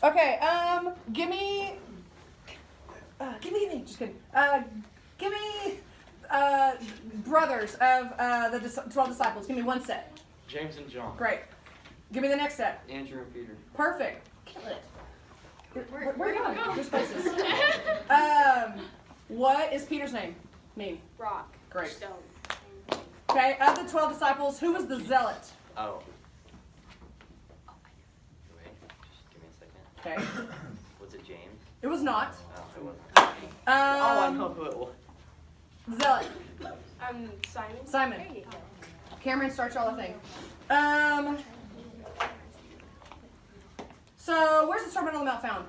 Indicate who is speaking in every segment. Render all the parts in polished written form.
Speaker 1: Okay, give me, just kidding. Give me, brothers of the 12 disciples. Give me one set.
Speaker 2: James and John.
Speaker 1: Great. Give me the next set.
Speaker 2: Andrew and Peter.
Speaker 1: Perfect. Kill it. Where are you going? There's places. What is Peter's name mean?
Speaker 3: Rock.
Speaker 1: Great.
Speaker 3: Stone.
Speaker 1: Okay, of the 12 disciples, who was the zealot?
Speaker 2: Oh. Wait, just give me a second.
Speaker 1: Okay.
Speaker 2: Was it James?
Speaker 1: It was not.
Speaker 2: No, it wasn't. I
Speaker 1: Um,
Speaker 2: know who it was.
Speaker 1: zealot.
Speaker 3: Simon.
Speaker 1: Simon.
Speaker 3: There you go.
Speaker 1: Cameron, start y'all a thing. So where's the Sermon on the Mount found?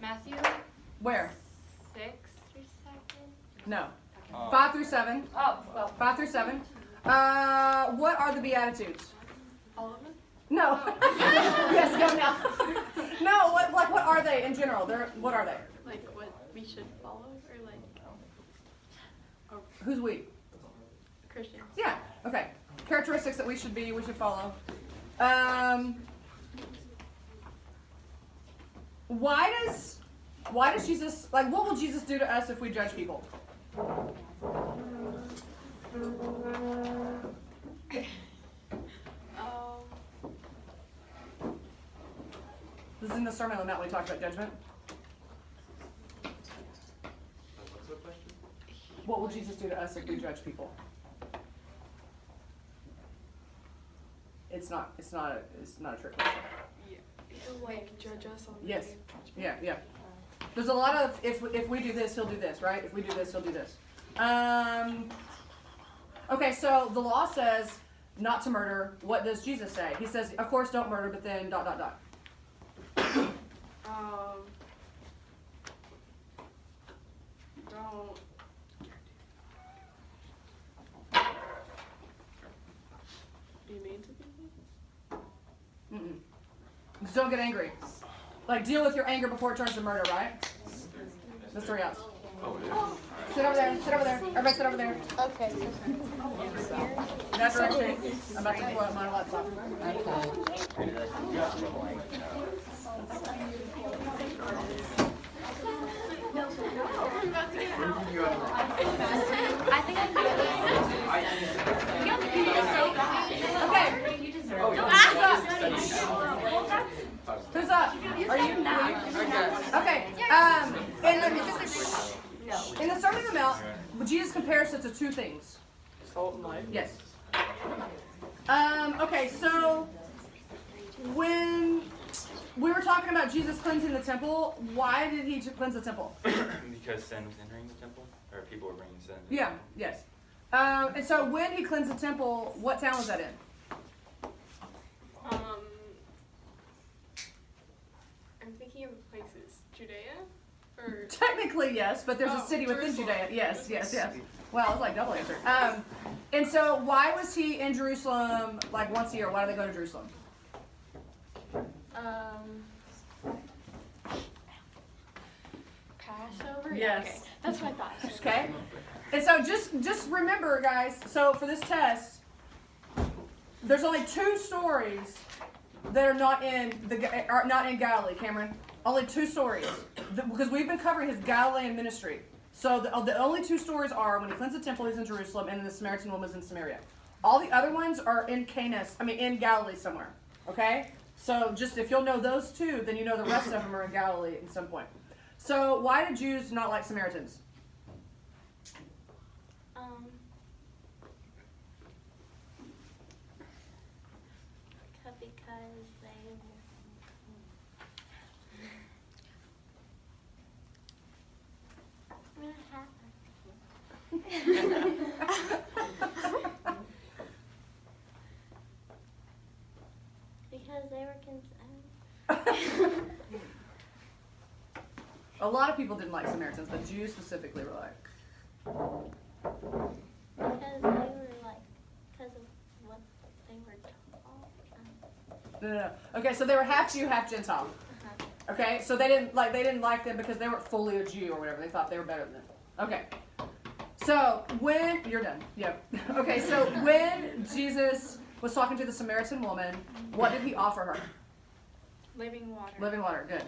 Speaker 3: Matthew
Speaker 1: Where?
Speaker 3: 6 through 7.
Speaker 1: No.
Speaker 2: Oh.
Speaker 1: 5 through 7.
Speaker 3: Oh, well,
Speaker 1: 5 through 7. What are the Beatitudes?
Speaker 3: all of them.
Speaker 1: No. Yes, go now. No, what are they in general? What are they?
Speaker 3: Like what we should follow, or like
Speaker 1: Who's we?
Speaker 3: Christians.
Speaker 1: Yeah. Okay. Characteristics that we should follow. Why does Jesus, like, what will Jesus do to us if we judge people? This is in the Sermon on the Mount when we talked about judgment.
Speaker 2: What's the question?
Speaker 1: What will Jesus do to us if we judge people? It's not a trick question.
Speaker 3: He'll like judge us on.
Speaker 1: Yes. Yeah. There's a lot of if we do this, he'll do this, right? If we do this, he'll do this. Okay, so the law says not to murder. What does Jesus say? He says, of course, don't murder, but then ...
Speaker 3: Don't. Be mean to people.
Speaker 1: Mm-mm. Just don't get angry. Like, deal with your anger before it turns to murder, right? That's 3 outs.
Speaker 2: Oh, yeah.
Speaker 1: Sit over there. Everybody sit over there.
Speaker 4: Okay.
Speaker 1: That direction. I'm about to pull out my laptop.
Speaker 3: I think I'm good.
Speaker 1: Who's up? Are you? Okay. In the Sermon on the Mount, Jesus compares it to 2 things.
Speaker 2: Salt and light?
Speaker 1: Yes. Okay, so when we were talking about Jesus cleansing the temple, why did he cleanse the temple?
Speaker 2: Because sin was entering the temple? Or people were bringing sin to the
Speaker 1: Yeah,
Speaker 2: temple?
Speaker 1: yes. And so when he cleansed the temple, what town was that in?
Speaker 3: I'm thinking of places. Judea? Or
Speaker 1: Technically, yes, but there's a city within
Speaker 3: Jerusalem.
Speaker 1: Judea. Yes. Well, it was like double answer. And so why was he in Jerusalem like once a year? Why do they go to Jerusalem?
Speaker 3: Passover?
Speaker 1: Yes.
Speaker 3: Okay. That's what I thought.
Speaker 1: Okay. And so just remember, guys, so for this test, there's only 2 stories that are not in Galilee, Cameron. Only 2 stories. Because we've been covering his Galilean ministry. So the only 2 stories are when he cleansed the temple, he's in Jerusalem, and then the Samaritan woman is in Samaria. All the other ones are in in Galilee somewhere. Okay? So just if you'll know those 2, then you know the rest of them are in Galilee at some point. So why do Jews not like Samaritans?
Speaker 4: Because they were concerned.
Speaker 1: A lot of people didn't like Samaritans, but Jews specifically were like.
Speaker 4: Because they were like, because of what they were taught.
Speaker 1: No. Okay, so they were half Jew, half Gentile. Okay, so they didn't like them because they weren't fully a Jew or whatever. They thought they were better than them. Okay. So when you're done, yep. Okay, so when Jesus was talking to the Samaritan woman, what did he offer her?
Speaker 3: Living water.
Speaker 1: Living water, good.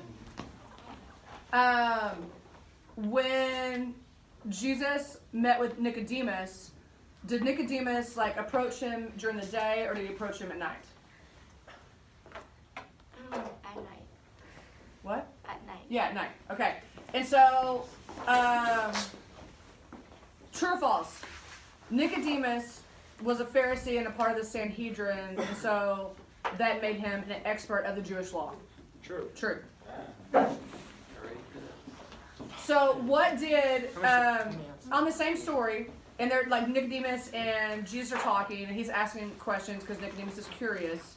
Speaker 1: When Jesus met with Nicodemus, did Nicodemus like approach him during the day or did he approach him at night?
Speaker 4: At night.
Speaker 1: What?
Speaker 4: At night.
Speaker 1: Yeah, at night. Okay. And so, true or false? Nicodemus was a Pharisee and a part of the Sanhedrin, and so that made him an expert of the Jewish law.
Speaker 2: True.
Speaker 1: True. So what did, on the same story, and they're like Nicodemus and Jesus are talking, and he's asking questions because Nicodemus is curious.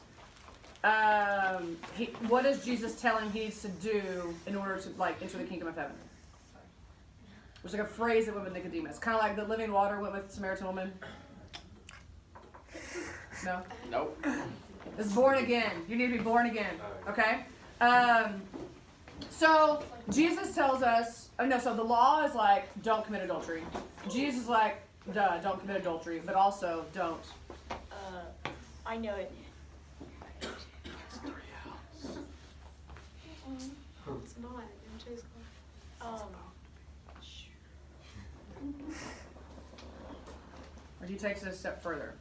Speaker 1: What does Jesus tell him he needs to do in order to like enter the kingdom of heaven? There's like a phrase that went with Nicodemus, kind of like the living water went with the Samaritan woman. No?
Speaker 2: Nope.
Speaker 1: It's born again. You need to be born again. Okay? So Jesus tells us, so the law is like, don't commit adultery. Jesus is like, duh, don't commit adultery, but also don't.
Speaker 5: I know it.
Speaker 3: It's not. MJ's
Speaker 1: Or he takes it a step further.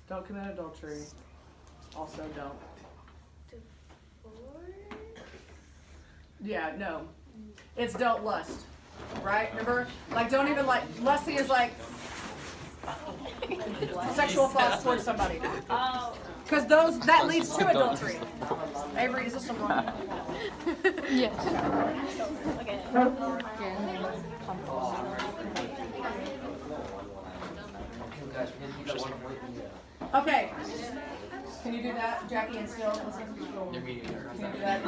Speaker 1: Don't commit adultery. Also don't. Yeah, no. It's don't lust. Right? Remember? Like don't even like, lusting is like sexual thoughts towards somebody. Because that leads to adultery. Avery, is this some wrong?
Speaker 5: Yes.
Speaker 1: Okay. Can you do that, Jackie, and still listen? Can you do that?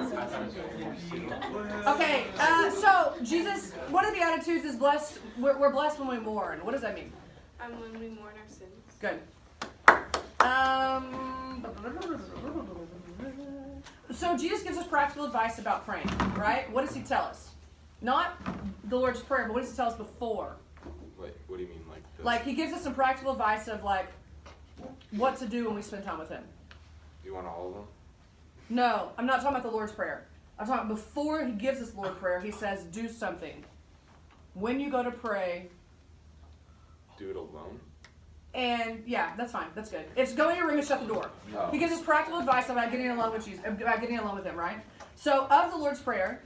Speaker 1: Okay, so Jesus, one of the attitudes is blessed. We're blessed when we mourn. What does that mean?
Speaker 3: when we mourn our sins.
Speaker 1: Good. So Jesus gives us practical advice about praying, right? What does he tell us? Not the Lord's Prayer, but what does he tell us before?
Speaker 2: Wait, what do you mean,
Speaker 1: Like he gives us some practical advice of like what to do when we spend time with him.
Speaker 2: Do you want all of them?
Speaker 1: No, I'm not talking about the Lord's Prayer. I'm talking before he gives us Lord's Prayer, he says do something. When you go to pray.
Speaker 2: Do it alone?
Speaker 1: And yeah, that's fine. That's good. It's go in your room and shut the door.
Speaker 2: Oh.
Speaker 1: He gives us practical advice about getting along with Jesus, about getting along with him, right? So of the Lord's Prayer,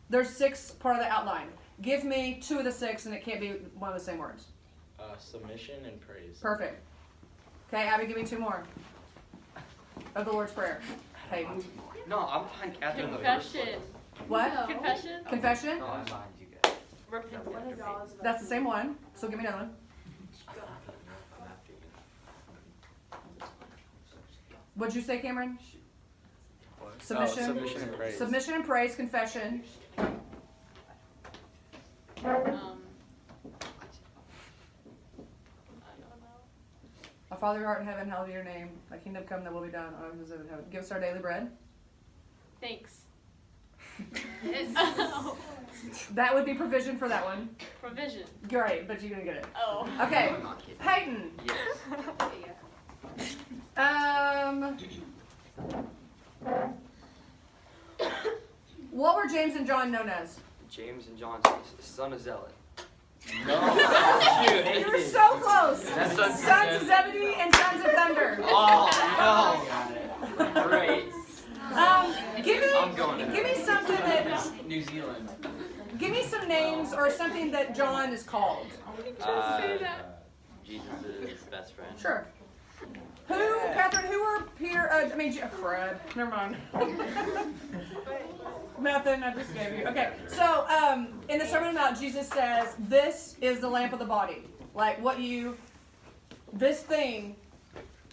Speaker 1: there's 6 part of the outline. Give me 2 of the 6, and it can't be one of the same words.
Speaker 6: Submission and praise.
Speaker 1: Perfect. Okay, Abby, give me 2 more of the Lord's Prayer. Hayden.
Speaker 6: No, I'm behind Catherine.
Speaker 5: Confession.
Speaker 1: What?
Speaker 5: Confession.
Speaker 1: Confession?
Speaker 6: No, I'm behind you guys.
Speaker 5: Repentance.
Speaker 1: That's the same one. So give me another one. What'd you say, Cameron? Submission.
Speaker 6: Submission and praise.
Speaker 1: Submission and praise. Confession.
Speaker 5: I don't know.
Speaker 1: Our Father who art in heaven, hallowed be your name. Thy kingdom come, thy will be done on earth as it is in heaven. Give us our daily bread.
Speaker 5: Thanks.
Speaker 1: That would be provision for that one.
Speaker 5: Provision.
Speaker 1: Great, but you're gonna get it.
Speaker 5: Oh.
Speaker 1: Okay, Peyton.
Speaker 6: Yes.
Speaker 1: What were James and John known as?
Speaker 6: James and John, son of Zealot.
Speaker 2: No.
Speaker 1: You were so close.
Speaker 6: That's
Speaker 1: Sons of Zebedee and Sons of Thunder.
Speaker 6: Oh, no. Great.
Speaker 1: Give me something that.
Speaker 6: New Zealand.
Speaker 1: Give me some names or something that John is called.
Speaker 2: Jesus' best friend.
Speaker 1: Sure. Catherine, who were Peter, Fred, never mind. Nothing, I just gave you. Okay, so in the Sermon on the Mount, Jesus says, this is the lamp of the body. Like this thing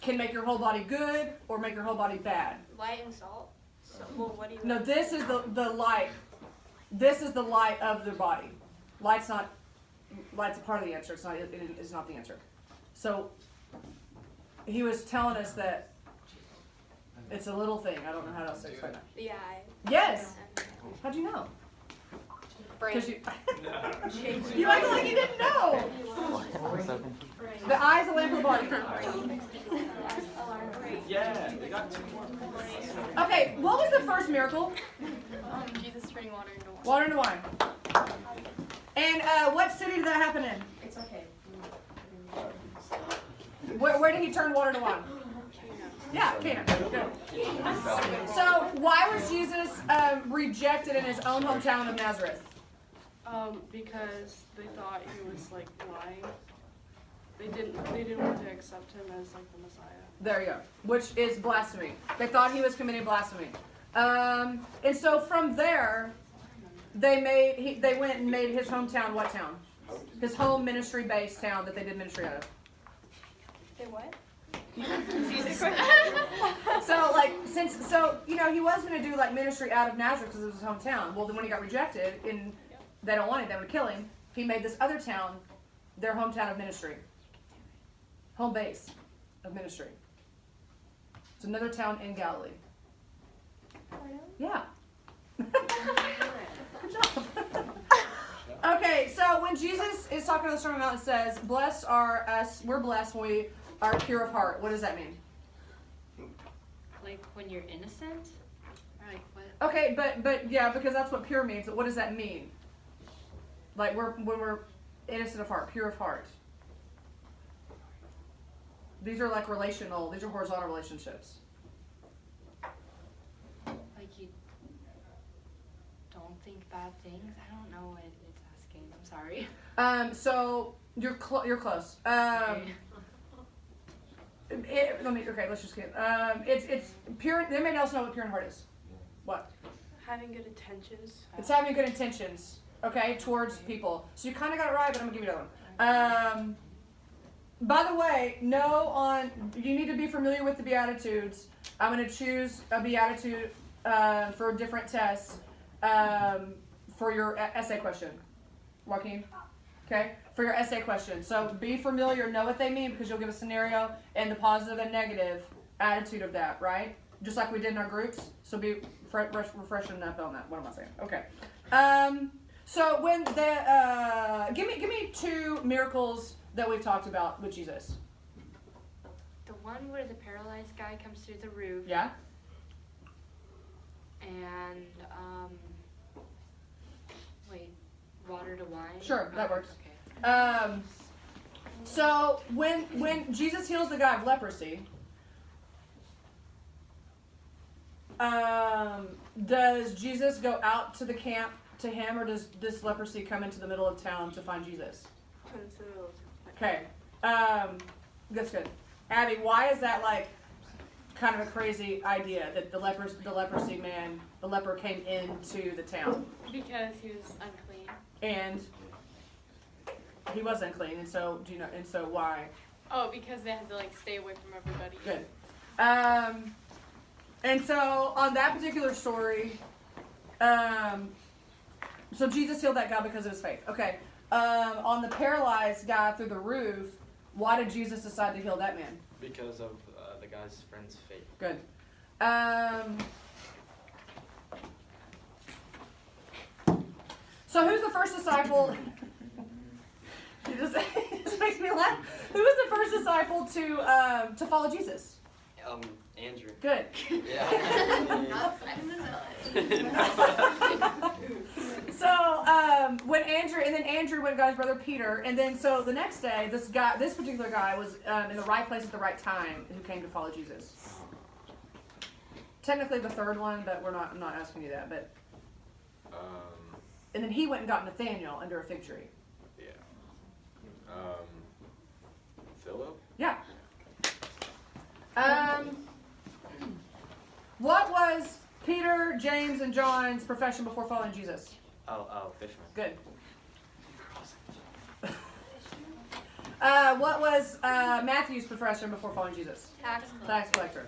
Speaker 1: can make your whole body good or make your whole body bad.
Speaker 3: Light and salt. So, well, what do you?
Speaker 1: No, this is the light. This is the light of the body. Light's a part of the answer. It's not the answer. So he was telling us that it's a little thing. I don't know how else to explain that.
Speaker 3: The eye.
Speaker 1: Yes. How'd you know? 'Cause you, you act like you didn't know. The eye is a lamp of the body.
Speaker 2: Yeah, they got 2 more.
Speaker 1: Okay, what was the first miracle?
Speaker 5: Jesus turning water into wine.
Speaker 1: Water into wine. And what city did that happen in?
Speaker 7: It's okay.
Speaker 1: Where did he turn water to wine? Yeah, Cana. Good. So why was Jesus rejected in his own hometown of Nazareth?
Speaker 8: Because they thought he was like lying. They didn't want to accept him as like the Messiah.
Speaker 1: There you go. Which is blasphemy. They thought he was committing blasphemy. And so from there, they went and made his hometown what town? His home ministry based town that they did ministry out of.
Speaker 3: They what?
Speaker 1: So like he was going to do like ministry out of Nazareth because it was his hometown. Well, then when he got rejected and they don't want it, they would kill him. He made this other town their hometown of ministry, home base of ministry. It's another town in Galilee. Yeah. Good job. Okay, so when Jesus is talking on the Sermon on the Mount, it says, "Blessed are us. We're blessed when we are pure of heart." What does that mean?
Speaker 7: Like when you're innocent? Or like what?
Speaker 1: Okay, but yeah, because that's what pure means. But what does that mean? Like when we're innocent of heart, pure of heart. These are like relational. These are horizontal relationships.
Speaker 7: Like you don't think bad things? I don't know what it's asking. I'm sorry.
Speaker 1: So you're close. Let's just get. It's pure. Anybody else know what pure in heart is? What?
Speaker 8: Having good intentions.
Speaker 1: It's having good intentions. Okay, towards people. So you kind of got it right, but I'm gonna give you another one. By the way, you need to be familiar with the Beatitudes. I'm gonna choose a Beatitude for different tests for your essay question, Joaquin. Okay, for your essay question. So be familiar, know what they mean, because you'll give a scenario and the positive and negative attitude of that, right? Just like we did in our groups. So be refreshing up on that. What am I saying? Okay. So when give me 2 miracles that we've talked about with Jesus.
Speaker 7: The one where the paralyzed guy comes through the roof.
Speaker 1: Yeah.
Speaker 7: And water to wine.
Speaker 1: Sure, that works.
Speaker 7: Okay.
Speaker 1: So when Jesus heals the guy of leprosy, does Jesus go out to the camp to him, or does this leprosy come into the middle of town to find Jesus? Okay, that's good. Abby, why is that like kind of a crazy idea that the leper came into the town?
Speaker 5: Because he was unclean.
Speaker 1: And he was unclean, and so why?
Speaker 5: Oh, because they had to like stay away from everybody.
Speaker 1: Good. And so on that particular story, so Jesus healed that guy because of his faith. Okay. On the paralyzed guy through the roof, why did Jesus decide to heal that man?
Speaker 2: Because of the guy's friend's faith.
Speaker 1: Good. So who's the first disciple? It just makes me laugh. Who was the first disciple to follow Jesus?
Speaker 6: Andrew.
Speaker 1: Good.
Speaker 6: Yeah.
Speaker 3: Not Simon the Zealot.
Speaker 1: So when Andrew went and got his brother Peter, and then so the next day, this particular guy was in the right place at the right time who came to follow Jesus. Technically the third one, but I'm not asking you that. But and then he went and got Nathaniel under a fig tree.
Speaker 2: Yeah. Philip?
Speaker 1: Yeah. What was Peter, James, and John's profession before following Jesus?
Speaker 2: Oh, fisherman.
Speaker 1: Good. What was Matthew's profession before following Jesus? Tax collector.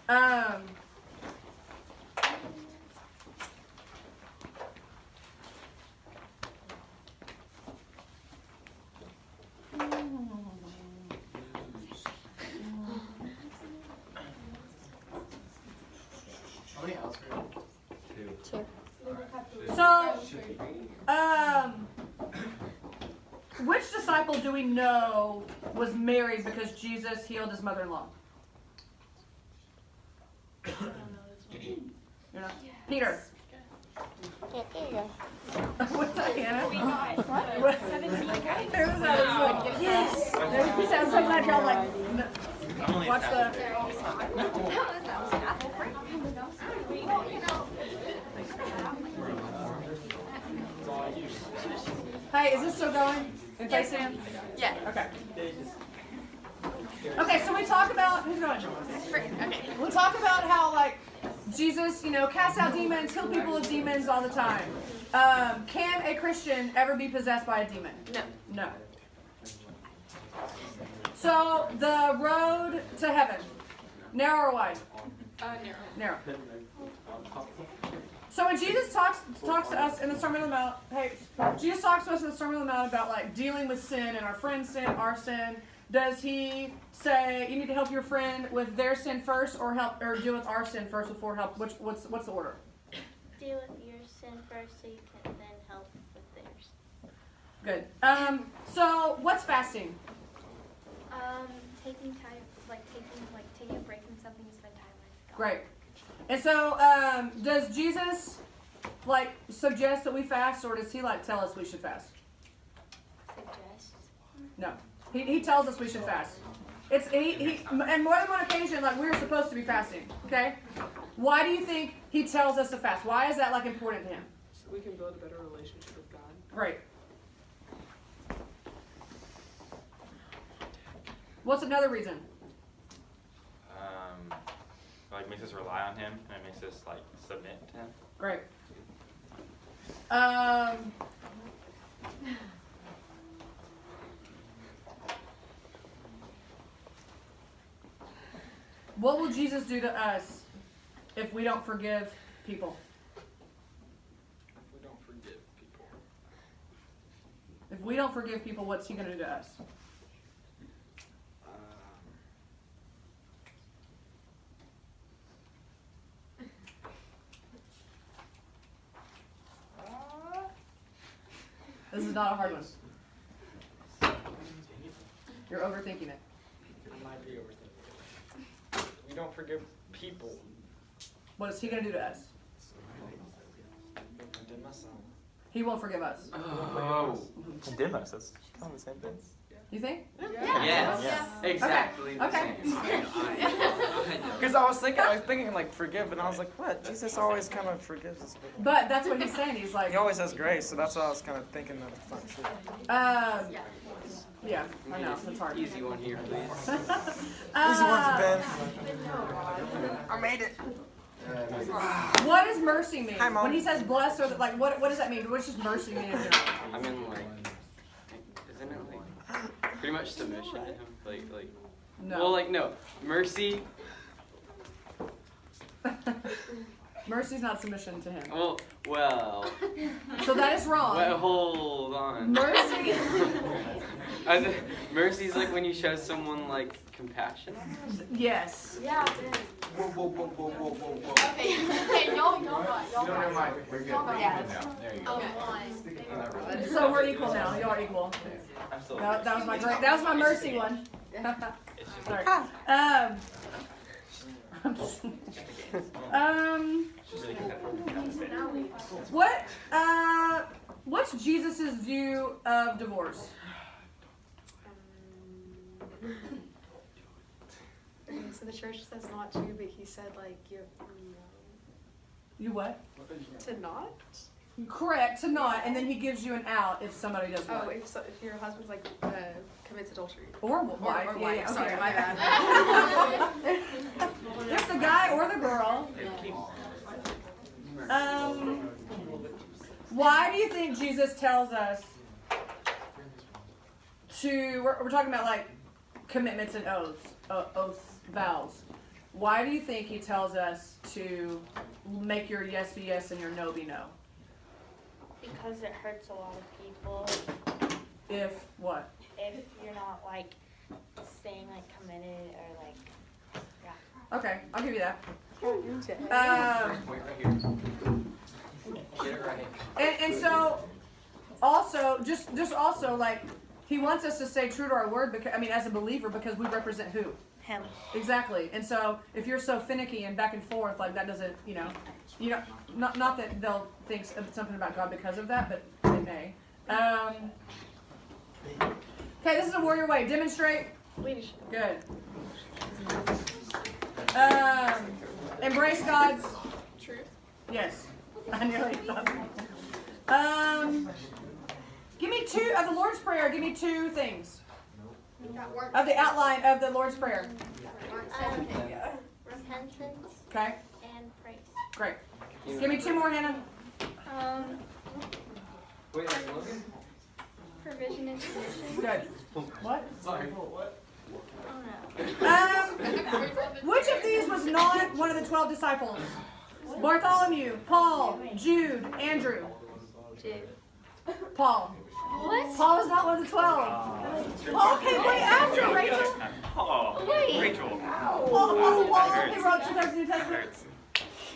Speaker 2: How many else were there? 2.
Speaker 1: So couple do we know was married because Jesus healed his mother-in-law?
Speaker 8: I don't know this one.
Speaker 1: You know? Peter.
Speaker 4: Yeah, there you go.
Speaker 1: What's that, Hannah?
Speaker 4: We got it.
Speaker 1: What? Who was that? Yes. Sounds so glad y'all like.
Speaker 2: I'm only
Speaker 1: Watch
Speaker 2: half
Speaker 1: the. Hey, is this still going? In FaceTime?
Speaker 5: Yeah.
Speaker 1: Okay. Okay, so we talk about who's going?
Speaker 5: Okay.
Speaker 1: We'll talk about how like Jesus, casts out demons, heal people with demons all the time. Can a Christian ever be possessed by a demon?
Speaker 5: No.
Speaker 1: No. So the road to heaven, narrow or wide?
Speaker 5: Narrow.
Speaker 1: Narrow. So when Jesus talks to us in the Sermon on the Mount, Jesus talks to us in the Sermon on the Mount about like dealing with sin and our friend's sin, our sin. Does he say you need to help your friend with their sin first, or deal with our sin first before help? What's the order?
Speaker 4: Deal with your sin first so you can then help with theirs.
Speaker 1: Good. So what's fasting?
Speaker 9: Taking time, taking a break from something to spend time with God.
Speaker 1: Great. And so does Jesus suggest that we fast, or does he tell us we should fast?
Speaker 9: Suggest.
Speaker 1: No. He tells us we should fast. And more than one occasion, we're supposed to be fasting. Okay? Why do you think he tells us to fast? Why is that important to him?
Speaker 8: So we can build a better relationship with God.
Speaker 1: Great. What's another reason?
Speaker 2: Makes us rely on him, and it makes us submit to him.
Speaker 1: Great. What will Jesus do to us if we don't forgive people?
Speaker 6: If we don't forgive people.
Speaker 1: If we don't forgive people, what's he going to do to us? This is not a hard one. You're overthinking it.
Speaker 6: I might be overthinking it. We don't forgive people.
Speaker 1: What is he going to do to us?
Speaker 6: Condemn us all.
Speaker 1: He won't forgive us.
Speaker 2: Oh. Condemn us. That's kind of the same thing.
Speaker 1: You think?
Speaker 6: Yes. Exactly the
Speaker 1: Okay.
Speaker 6: same. Because I was thinking forgive, and I was like, what? Jesus always kind of forgives us.
Speaker 1: But that's what he's saying. He's like,
Speaker 6: He always has grace, so that's why I was kind of thinking that it's not true.
Speaker 1: yeah, I know, it's hard.
Speaker 6: Easy one here, please.
Speaker 1: Easy
Speaker 6: one for Ben. I made it.
Speaker 1: What does mercy mean?
Speaker 6: Hi, Mom.
Speaker 1: When he says bless, or what does that mean? What does mercy mean in general?
Speaker 2: I mean, isn't it pretty much submission to him?
Speaker 1: No.
Speaker 2: Well, no. Mercy.
Speaker 1: Mercy's not submission to him.
Speaker 2: Well.
Speaker 1: So that is wrong.
Speaker 2: Well, hold on.
Speaker 1: Mercy.
Speaker 2: Mercy's when you show someone compassion.
Speaker 1: Yes.
Speaker 9: Yeah.
Speaker 6: Whoa.
Speaker 9: Okay, y'all got.
Speaker 6: We're good.
Speaker 1: Yeah.
Speaker 6: There you
Speaker 9: One.
Speaker 1: So we're equal now. You are equal.
Speaker 2: Absolutely.
Speaker 1: That was my great. That was my mercy one. Sorry. What's Jesus's view of divorce?
Speaker 3: So the church says not to, but he said
Speaker 1: You what?
Speaker 3: to not.
Speaker 1: Correct, to not, and then he gives you an out if somebody does
Speaker 3: Oh,
Speaker 1: what?
Speaker 3: if your husband's commits adultery.
Speaker 1: Or wife.
Speaker 3: Or
Speaker 1: yeah,
Speaker 3: wife.
Speaker 1: yeah,
Speaker 3: Sorry,
Speaker 1: okay.
Speaker 3: my bad.
Speaker 1: If the guy or the girl. Why do you think Jesus tells us to? We're talking about commitments and oaths, vows. Why do you think he tells us to make your yes be yes and your no be no?
Speaker 4: Because it hurts a lot of people
Speaker 1: If what?
Speaker 4: if you're not staying committed or yeah.
Speaker 1: Okay, I'll give you that.
Speaker 6: Wait right here. Get it right.
Speaker 1: And so also just also He wants us to stay true to our word, because, as a believer, because we represent who?
Speaker 4: Him.
Speaker 1: Exactly. And so if you're so finicky and back and forth, like that doesn't, not that they'll think something about God because of that, but they may. Okay, this is a warrior way. Demonstrate.
Speaker 3: Leadership.
Speaker 1: Good. Embrace God's
Speaker 3: Truth.
Speaker 1: Yes. I nearly thought that. Give me two of the Lord's Prayer. Give me two things of the outline of the Lord's Prayer.
Speaker 4: Repentance
Speaker 1: Okay.
Speaker 4: and praise.
Speaker 1: Great. Give me two more, Hannah.
Speaker 2: Wait, like Logan?
Speaker 9: Provision and solution.
Speaker 1: Good. What?
Speaker 2: Sorry.
Speaker 1: Which of these was not one of the 12 disciples? Bartholomew, Paul, Jude, Andrew.
Speaker 9: Jude.
Speaker 1: Paul.
Speaker 9: What?
Speaker 1: Paul is not one of the 12. Paul came way after Rachel.
Speaker 10: Oh,
Speaker 9: Wait.
Speaker 10: Rachel.
Speaker 1: Paul, Apostle Paul, he wrote 2 New Testament.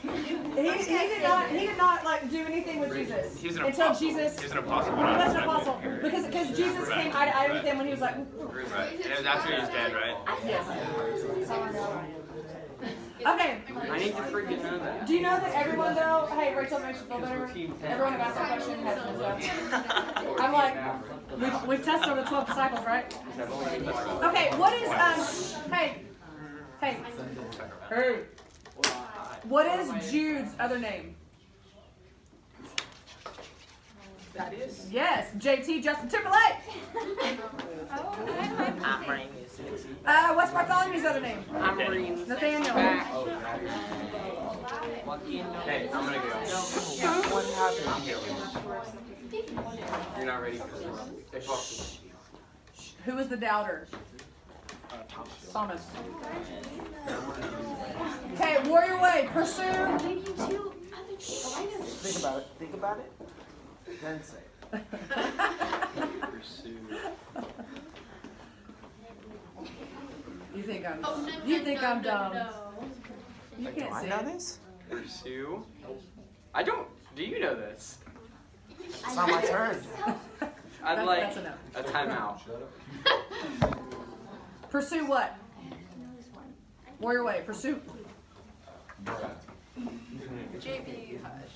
Speaker 1: He did not like do anything with Jesus
Speaker 10: He was an
Speaker 1: until
Speaker 10: apostle.
Speaker 1: Jesus.
Speaker 10: He was an apostle.
Speaker 1: He was an apostle because Jesus came eye to eye with him when he was like.
Speaker 10: Right. And it was after he was dead, right?
Speaker 1: Yes. Okay.
Speaker 2: I need to freaking know that.
Speaker 1: Do you know that everyone though? Hey, Rachel, makes you feel better. Everyone who asked that question has been stuff. I'm like, we've tested on the 12 disciples, right? Okay. What is Hey. What is Jude's other name?
Speaker 2: Thaddeus?
Speaker 1: Yes, JT, Justin Timberlake. What's Bartholomew's other name? Nathaniel.
Speaker 2: Hey, I'm gonna go.
Speaker 6: What happened?
Speaker 2: You're not ready for this. They talked.
Speaker 1: Who was the doubter? Thomas. Okay, warrior way. Pursue.
Speaker 6: Think about it. Think about it. Then say it.
Speaker 2: Pursue.
Speaker 1: You think I'm? You think I'm dumb? You
Speaker 6: Like, do
Speaker 1: can't
Speaker 6: I
Speaker 1: see
Speaker 6: know
Speaker 1: it.
Speaker 6: this?
Speaker 2: Pursue. I don't. Do you know this?
Speaker 6: It's not my turn.
Speaker 2: I'd
Speaker 1: That's
Speaker 2: like
Speaker 1: enough.
Speaker 2: a timeout.
Speaker 1: Pursue what? Warrior way. Pursue.
Speaker 3: JB Hush.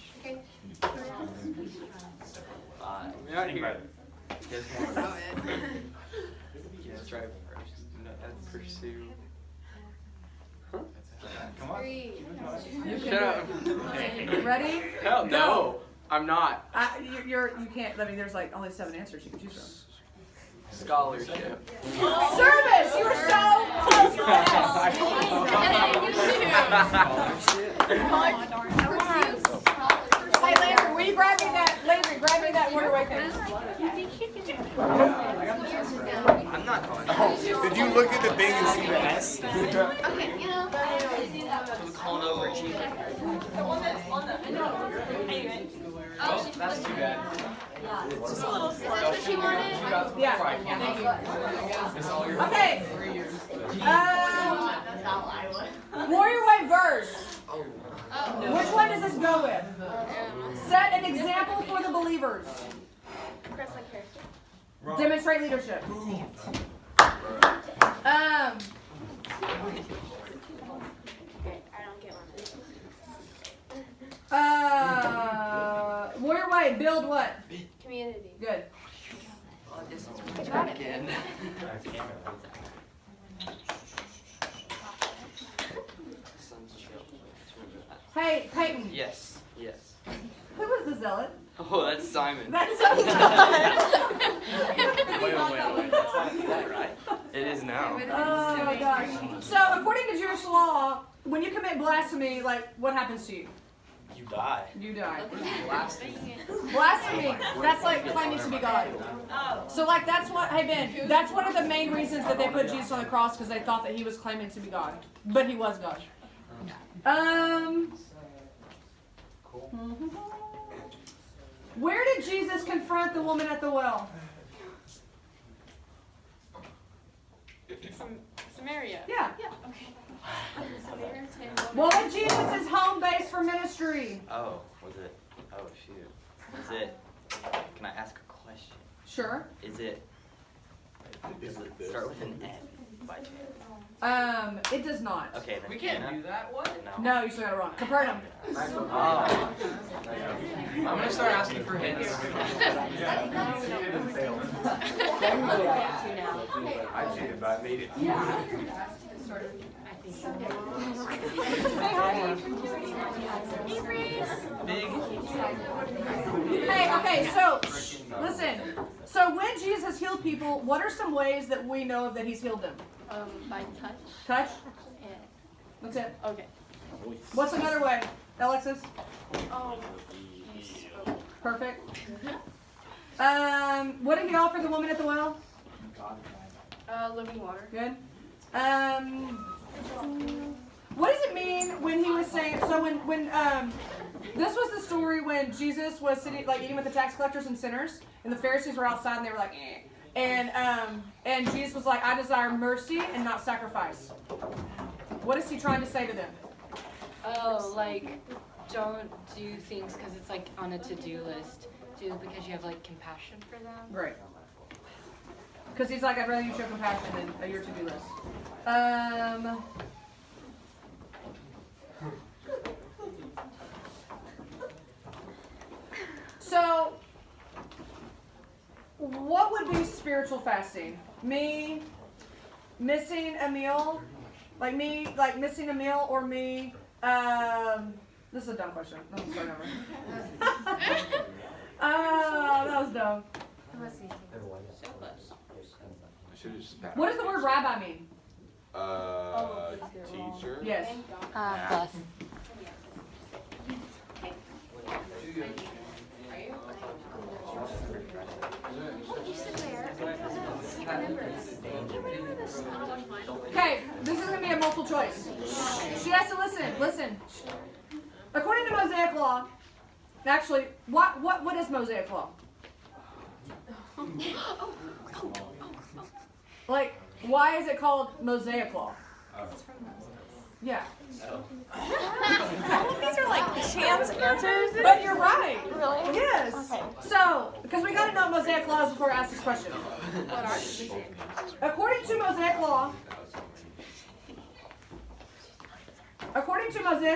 Speaker 2: You're not here. Yes,
Speaker 3: Know it.
Speaker 2: Yes, right first. No, that's pursue.
Speaker 10: Come on.
Speaker 3: 3.
Speaker 2: Shut up.
Speaker 1: Ready?
Speaker 2: Hell no. I'm not.
Speaker 1: You can't. There's like only 7 answers you can choose from.
Speaker 2: Scholarship.
Speaker 1: Service. You were so close to that. Hey, Landry, will you grab me that? Landry, grab me that warrior way thing.
Speaker 2: I'm not going.
Speaker 10: Did you look at the thing and see the S?
Speaker 3: Okay,
Speaker 2: Calling over chief. Oh, that's too bad.
Speaker 1: Yeah. Okay. Warrior way verse. Which one does this go with? Set an example for the believers.
Speaker 3: Christ-like character.
Speaker 1: Demonstrate leadership. Warrior way, build what?
Speaker 3: Community.
Speaker 1: Good.
Speaker 2: Again.
Speaker 1: Hey, Peyton.
Speaker 2: Yes. Yes.
Speaker 1: Who was the zealot?
Speaker 2: Oh, that's Simon.
Speaker 1: That's so
Speaker 2: Wait. That's not that, right? It is now.
Speaker 1: Oh my gosh. So according to Jewish law, when you commit blasphemy, what happens to you?
Speaker 10: You die.
Speaker 1: You die.
Speaker 2: Blasphemy.
Speaker 1: Blasphemy. That's like claiming to be God. So that's what, hey Ben, that's one of the main reasons that they put Jesus on the cross, because they thought that he was claiming to be God. But he was God. Where did Jesus confront the woman at the well?
Speaker 3: Samaria.
Speaker 1: Yeah.
Speaker 3: Okay.
Speaker 1: What was Jesus' home base for ministry?
Speaker 2: Oh, was it? Oh, shoot. Is it? Can I ask a question?
Speaker 1: Sure.
Speaker 2: Is it start with an N by chance?
Speaker 1: It does not.
Speaker 2: Okay, then
Speaker 6: We can't
Speaker 2: Anna?
Speaker 6: do that. What?
Speaker 2: No.
Speaker 1: No, you still got it wrong. Capernaum.
Speaker 2: Oh.
Speaker 6: I'm gonna start asking for hints.
Speaker 10: I cheated, but I made it.
Speaker 1: Hey, okay, so listen. So when Jesus healed people, what are some ways that we know of that he's healed them?
Speaker 8: By touch.
Speaker 1: Touch?
Speaker 8: Yeah.
Speaker 1: That's it.
Speaker 8: Okay.
Speaker 1: What's another way, Alexis?
Speaker 8: He spoke.
Speaker 1: Perfect. What did he offer the woman at the well?
Speaker 8: Living water.
Speaker 1: Good. What does it mean when he was saying? So when this was the story when Jesus was sitting like eating with the tax collectors and sinners, and the Pharisees were outside and they were like, eh. And Jesus was like, I desire mercy and not sacrifice. What is he trying to say to them?
Speaker 7: Oh, like, don't do things because it's like on a to-do list. Do it because you have like compassion for them.
Speaker 1: Great. Because he's like, I'd rather you show compassion than your to-do list. So, what would be spiritual fasting? Me missing a meal? Like me, like missing a meal, or me, this is a dumb question. Let me start over. That was dumb. What does the word rabbi mean?
Speaker 10: Teacher.
Speaker 1: Yes.
Speaker 7: Plus. Okay, this is going to be a multiple choice. She has to listen. Listen. According to Mosaic law, actually, what is Mosaic law? Like, why is it called Mosaic law? Yeah.
Speaker 5: All of these are like chance answers.
Speaker 1: But you're right.
Speaker 5: Really?
Speaker 1: Yes.
Speaker 5: Okay.
Speaker 1: So, because we got to know Mosaic laws before I ask this question.
Speaker 5: What are these?
Speaker 1: According to Mosaic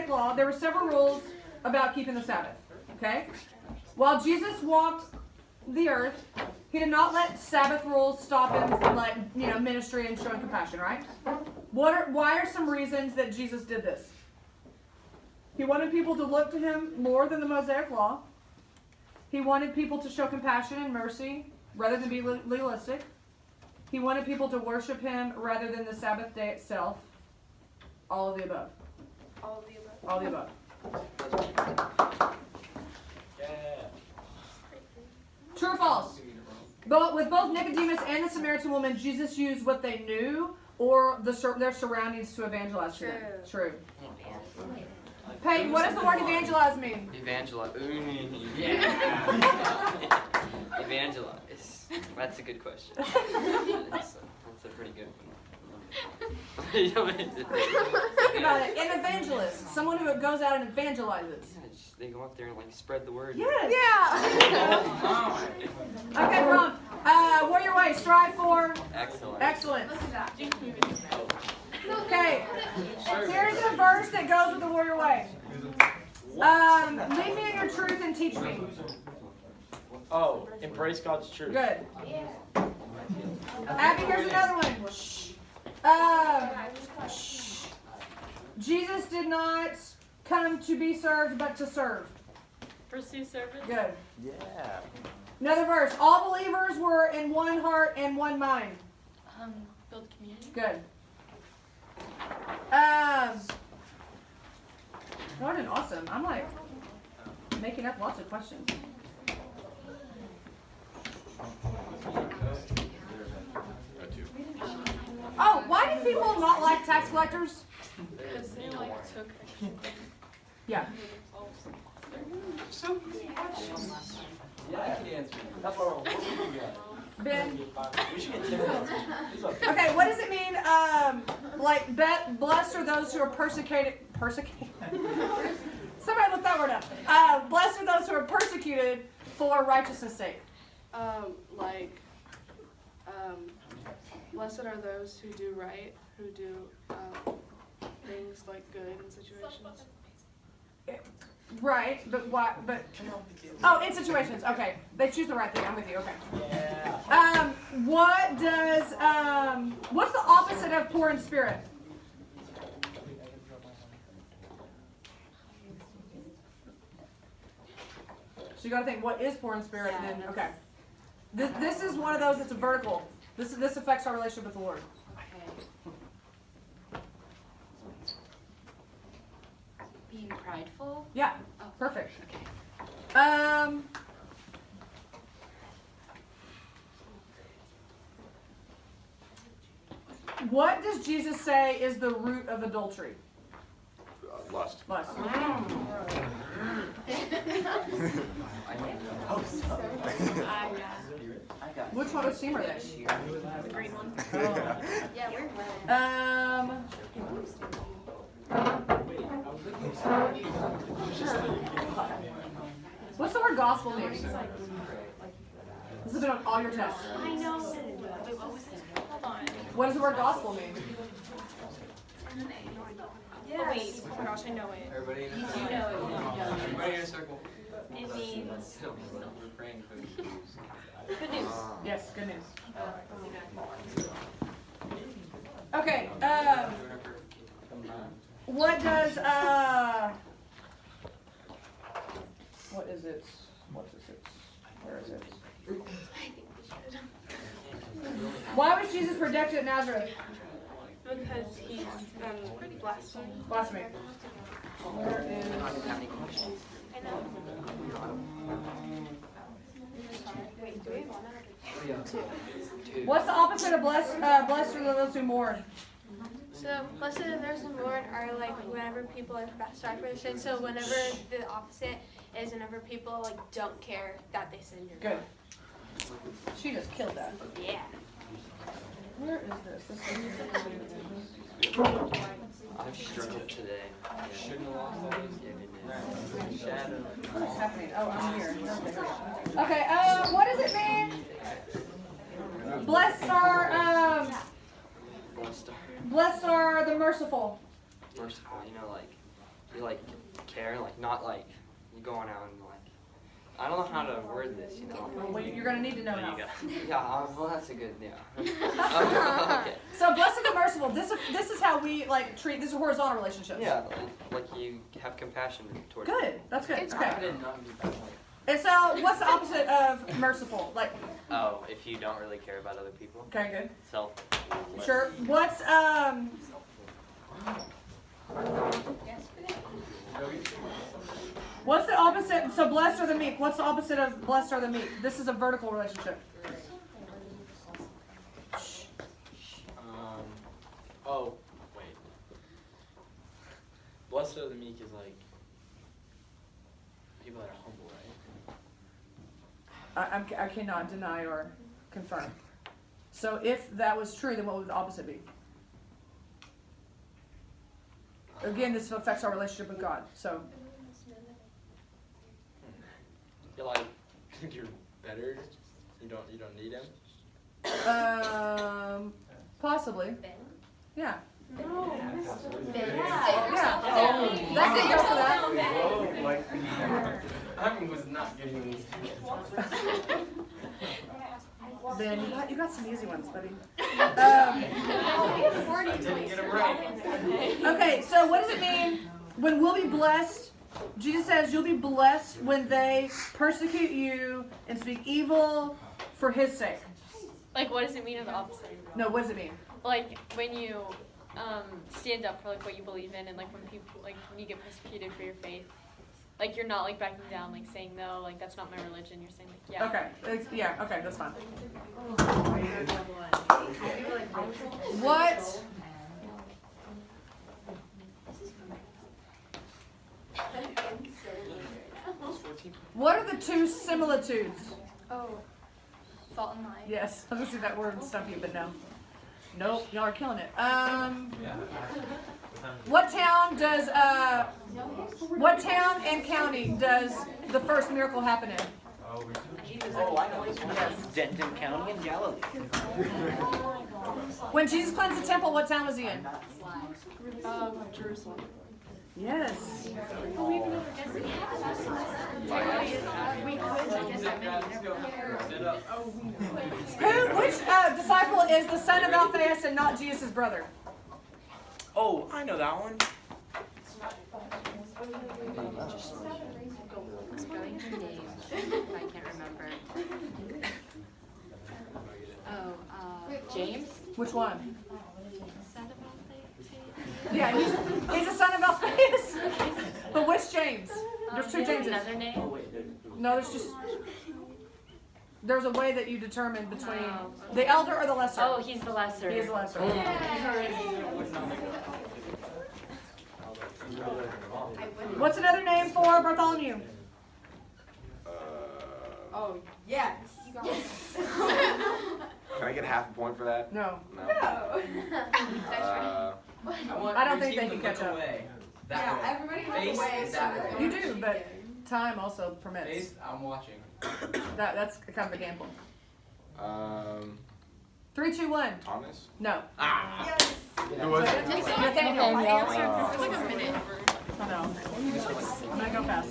Speaker 1: law, there were several rules about keeping the Sabbath. Okay? While Jesus walked the earth, he did not let Sabbath rules stop him from like, ministry and showing compassion, right? Why are some reasons that Jesus did this? He wanted people to look to him more than the Mosaic law. He wanted people to show compassion and mercy rather than be legalistic. He wanted people to worship him rather than the Sabbath day itself. All of the above.
Speaker 8: All of the above.
Speaker 1: All of the above. True or false? With both Nicodemus and the Samaritan woman, Jesus used what they knew or their surroundings to evangelize to them. True. Peyton, what does the word evangelize mean?
Speaker 2: Evangelize. Evangelize. That's a good question. That's a pretty good one.
Speaker 1: Think about it. An evangelist. Someone who goes out and evangelizes.
Speaker 2: They go up there and like spread the word.
Speaker 1: Yes.
Speaker 5: Yeah.
Speaker 1: Okay, Ron. Warrior Way, strive for
Speaker 2: Excellent.
Speaker 1: Okay. Here's a verse that goes with the Warrior Way. Lead me in your truth and teach me.
Speaker 10: Oh, embrace God's truth.
Speaker 1: Good. Abby, here's another one. Jesus did not come to be served, but to serve.
Speaker 8: Pursue service.
Speaker 1: Good.
Speaker 10: Yeah.
Speaker 1: Another verse. All believers were in one heart and one mind.
Speaker 8: Build community.
Speaker 1: Good. Jordan, awesome. I'm like making up lots of questions. Oh, why do people not like tax collectors?
Speaker 8: Because they like took
Speaker 1: Yeah. Ben. Okay, what does it mean? Like, blessed are those who are persecuted. Somebody look that word up. Blessed are those who are persecuted for righteousness' sake.
Speaker 8: blessed are those who do right, who do things like good in situations.
Speaker 7: Right, but what? But oh, in situations. Okay, they choose the right thing. I'm with you. Okay. What does what's the opposite of poor in spirit? So you got to think, what is poor in spirit? And then okay, this is one of those. It's a vertical. This affects our relationship with the Lord.
Speaker 5: Being prideful?
Speaker 7: Yeah,
Speaker 5: Oh,
Speaker 7: perfect.
Speaker 5: Okay.
Speaker 7: What does Jesus say is the root of adultery?
Speaker 10: Lust.
Speaker 7: Lust. Which one of team are they?
Speaker 5: The green one.
Speaker 9: Yeah, we're
Speaker 7: What's the word gospel mean? This has been on all your tests.
Speaker 9: I know. Wait, what was it? Hold on.
Speaker 7: What does the word gospel mean?
Speaker 5: Oh, wait. Oh my gosh, I know it.
Speaker 2: Everybody in a
Speaker 5: You
Speaker 2: circle.
Speaker 5: know it.
Speaker 2: Everybody in a circle.
Speaker 9: It means
Speaker 2: We're praying for the Jews.
Speaker 9: good news.
Speaker 7: Yes, good news. Okay, what does, what is it? What is it? Where is it? Why was Jesus rejected at Nazareth?
Speaker 8: Because he's blasphemy.
Speaker 7: Blasphemy. Where is,
Speaker 9: I know. Wait, do we have one out?
Speaker 7: what's the opposite of blessed are those who mourn?
Speaker 3: So blessed are those who mourn are like whenever people are sorry for their sins. So whenever the opposite is whenever people like don't care that they sinned.
Speaker 7: Good. She just killed that.
Speaker 3: Yeah.
Speaker 7: Where is this?
Speaker 2: I've struggled today. Shouldn't have lost all those. Shadow.
Speaker 7: What's happening? Oh, I'm here. Okay, what does it mean? Blessed are the merciful.
Speaker 2: Merciful, you know, like you like care, like not like you going out and like I don't know how to word this, you know.
Speaker 7: Well, you're gonna need to know now.
Speaker 2: Yeah, well that's a good okay.
Speaker 7: So blessed are the merciful. This is how we like treat. This is horizontal relationships.
Speaker 2: Yeah, like you have compassion towards.
Speaker 7: Good. That's good.
Speaker 2: I
Speaker 7: Okay.
Speaker 2: did not do that.
Speaker 7: And so, what's the opposite of merciful? Like,
Speaker 2: Oh, if you don't really care about other people.
Speaker 7: okay, good.
Speaker 2: Self.
Speaker 7: Sure. What's What's the opposite? So blessed are the meek. What's the opposite of blessed are the meek? This is a vertical relationship.
Speaker 10: Oh, wait. Blessed are the meek is like people that are humble, right?
Speaker 7: I cannot deny or confirm. So if that was true, then what would the opposite be? Again, this affects our relationship with God. So
Speaker 10: You're like you're better. You don't need him.
Speaker 7: possibly. Yeah.
Speaker 9: Yeah.
Speaker 7: Yeah. That's it. Go for that.
Speaker 10: I was not getting these.
Speaker 7: Then you got some easy ones, buddy.
Speaker 10: I didn't get them right.
Speaker 7: Okay, so what does it mean when we'll be blessed? Jesus says you'll be blessed when they persecute you and speak evil for his sake.
Speaker 9: Like, what does it mean of the opposite?
Speaker 7: No, what does it mean?
Speaker 9: Like, when you stand up for like what you believe in, and like when people like when you get persecuted for your faith, like you're not like backing down, like saying no, like that's not my religion. You're saying like yeah.
Speaker 7: Okay, yeah, okay, that's fine. What? What are the two similitudes?
Speaker 9: Oh, salt and light.
Speaker 7: Yes, I was gonna say that word would stump you, but no. Nope, y'all are killing it. What town and county does the first miracle happen in?
Speaker 6: Oh, I know this one. Denton County in Galilee.
Speaker 1: When Jesus cleansed the temple, what town was he in?
Speaker 8: Jerusalem.
Speaker 1: Yes. Which disciple is the son of Alphaeus and not Jesus' brother?
Speaker 6: Oh, I know that one.
Speaker 5: Spelling her name. I can't remember. Oh, James?
Speaker 1: Which one?
Speaker 5: Son of
Speaker 1: Yeah, he's a son of Alphaeus. But which James? There's two Jameses.
Speaker 5: Another name?
Speaker 1: No, there's a way that you determine between the elder or the lesser.
Speaker 5: Oh, he's the lesser.
Speaker 1: He is the lesser. What's another name for Bartholomew?
Speaker 7: Oh, yes.
Speaker 10: Can I get half a point for that?
Speaker 1: No.
Speaker 10: No.
Speaker 1: I don't think they can catch up.
Speaker 7: Yeah, everybody has a way.
Speaker 1: You do, but time also permits.
Speaker 11: I'm watching.
Speaker 1: That's kind of a gamble. 3, 2, 1.
Speaker 10: Thomas?
Speaker 1: No.
Speaker 10: Who was it?
Speaker 1: Nathaniel.
Speaker 8: It's like a minute.
Speaker 1: No. I'm gonna go fast.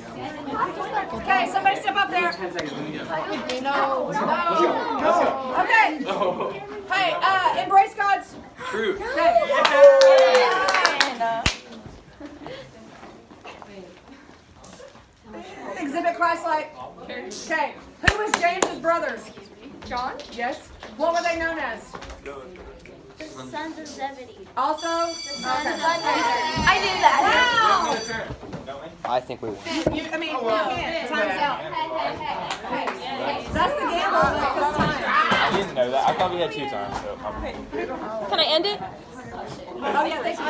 Speaker 1: Okay, somebody step up there. No. Okay. Hey, embrace God's
Speaker 10: Truth.
Speaker 1: Okay. Exhibit Christ-like. Okay. Who was James's brothers?
Speaker 3: John?
Speaker 1: Yes. What were they known as?
Speaker 4: Sons of Zebedee.
Speaker 1: Also?
Speaker 4: Sons of thunder.
Speaker 3: I knew that.
Speaker 1: Wow.
Speaker 2: I think we won.
Speaker 1: I mean, you can't. Time's out. That's the gamble at this time.
Speaker 6: I didn't know that. I thought we had 2 times. So
Speaker 9: Can I end it?
Speaker 1: Oh, yeah, thank you.